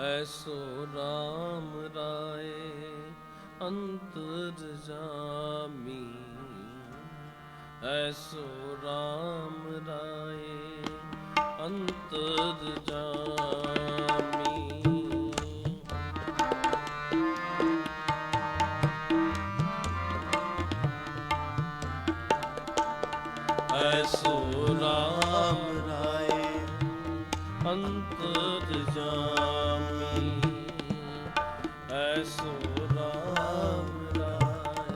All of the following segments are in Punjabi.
ਐਸੋ ਰਾਮ ਰਾਏ ਅੰਤਰ ਜਾਮੀ, ਐਸੋ ਰਾਮ ਰਾਏ ਅੰਤਰ ਜਾਮੀ। ਐਸੋ ਰਾਮ ਰਾਏ ਅੰਤਰ ਜਾਮੀ, ਐਸੋ ਰਾਮ ਰਾਏ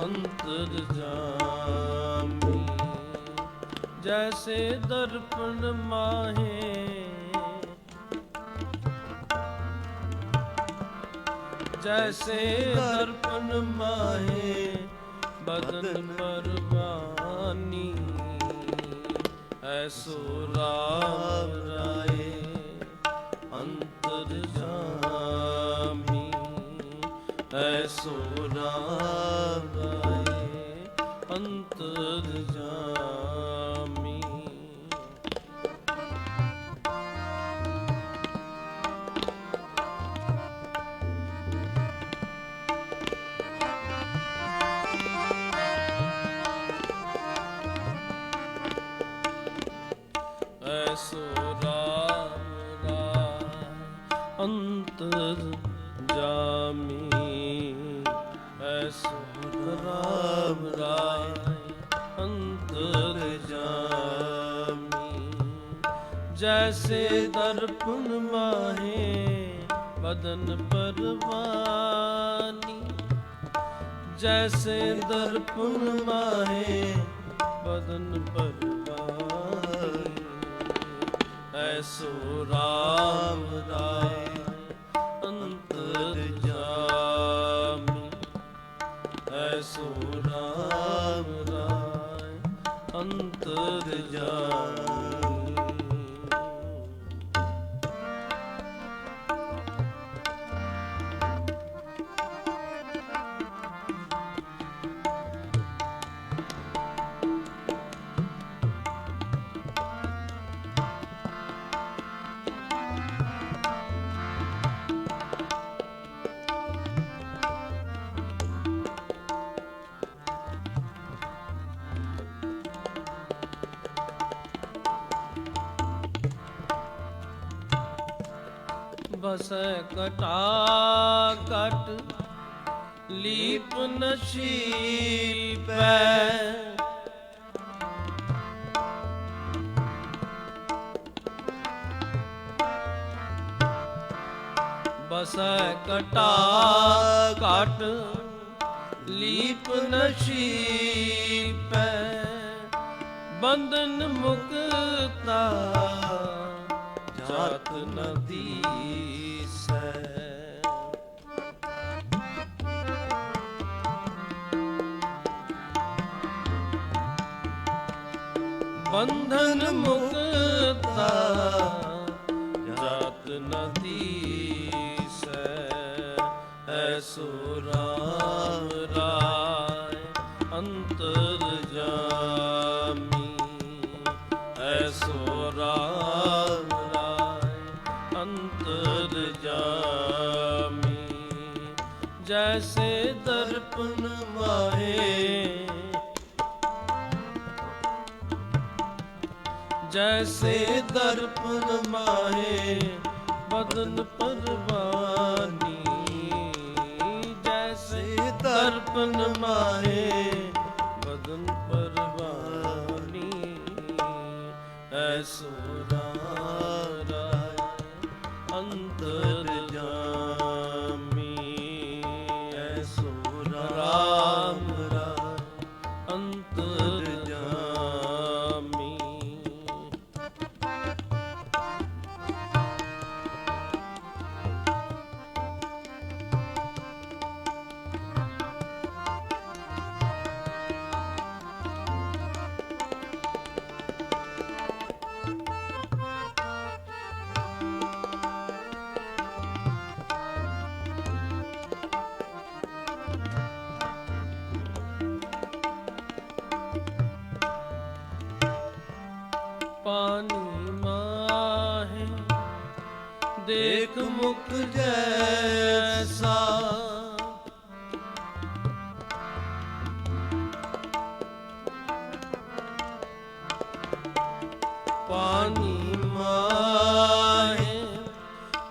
ਅੰਤਰ ਜਾਮੀ। ਜੈਸੇ ਦਰਪਣ ਮਾਹੇ, ਜੈਸੇ ਦਰਪਣ ਮਾਹੇ ਬਦਨ ਪਰਵਾਨੀ, ਐਸੋ ਰਾਮ ਰਾਏ ਅੰਤਰ ਜਾਮੀ, ਐਸੋ ਰਾਮ ਰਾਏ ਅੰਤਰ ਜਾਮੀ। ਐਸੋ ਰਾਮ ਰਾਏ ਅੰਤਰ ਜਾਮੀ, ਐਸੋ ਰਾਮ ਰਾਏ ਅੰਤਰ ਜਾਮੀ। ਜੈਸੇ ਦਰਪਣ ਮਾਹੇ ਬਦਨ ਪਰਵਾਨੀ, ਜੈਸੇ ਦਰਪਣ ਮਾਹੇ ਬਦਨ ਪਰਵਾਨੀ, ਐਸੋ ਰਾਮ ਰਾਏ ਅੰਤਰ ਜਾਮੀ, ਐਸੋ ਰਾਮ ਰਾਏ ਅੰਤਰ ਜਾਮੀ। ਬਸੈ ਕਟਾ ਕਟ ਲੀਪ ਨਸੀਬੈ, ਬਸੈ ਕਟਾ ਕਟ ਲੀਪ ਨਸੀਬੈ, ਬੰਧਨ ਮੁਕਤਾ ਜਾਤ ਨ ਦੀਸੈ। ਬੰਧਨ ਮੁਕਤਾ ਜਾਤ ਨ ਦੀਸੈ, ਐਸੋ ਰਾਮ ਰਾਏ ਅੰਤਰ ਜਾਮੀ, ਐਸੋ ਰਾਮ ਰਾਏ ਅੰਤਰ ਜਾਮੀ। ਜੈਸੇ ਦਰਪਣ ਮਾਹੇ, ਜੈਸੇ ਦਰਪਣ ਮਾਹੇ ਬਦਨ ਪਰਵਾਨੀ, ਜੈਸੇ ਦਰਪਣ ਮਾਹੇ ਬਦਨ ਪਰਵਾਨੀ, ਐਸੋ ਰਾਮ ਰਾਏ ਅੰਤਰ ਜਾਮੀ, ਐਸੋ ਰਾਮ ਰਾਏ ਅੰਤਰ ਜਾਮੀ। ਦੇਖ ਮੁਖ ਜੈਸਾ। ਪਾਨੀ ਮਾਹੇ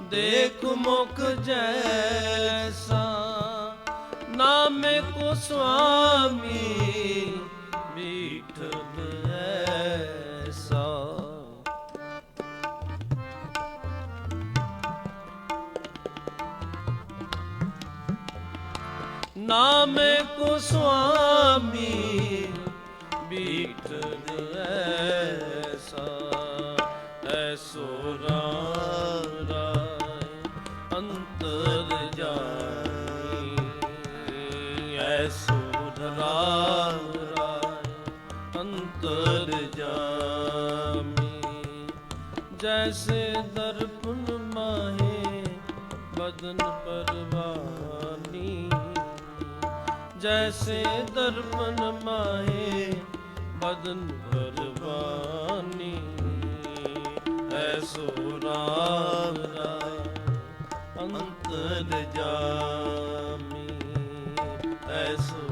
ਦੇਖ ਮੁਖ ਜੈਸਾ। ਨਾਮੇ ਕੋ ਸੁਆਮੀ ਵਿਠਲ ਐਸਾ। ਨਾਮੇ ਕੋ ਸੁਆਮੀ ਵਿਠਲ ਐਸਾ। ਐਸੋ ਰਾਮ ਰਾਏ ਅੰਤਰ ਜਾਈ। ਐਸੋ ਰਾਮ ਰਾਏ ਅੰਤਰ ਜਾਮੀ। ਜੈਸੇ ਦਰਪਨ ਮਾਹੇ ਬਦਨ ਪਰਵਾਨੀ। ਜੈਸੇ ਦਰਪਨ ਮਾਹੇ ਬਦਨ ਪਰਵਾਨੀ। ਐਸੋ ਰਾਮ ਰਾਏ ਅੰਤਰ ਜਾਮੀ। ਐਸੋ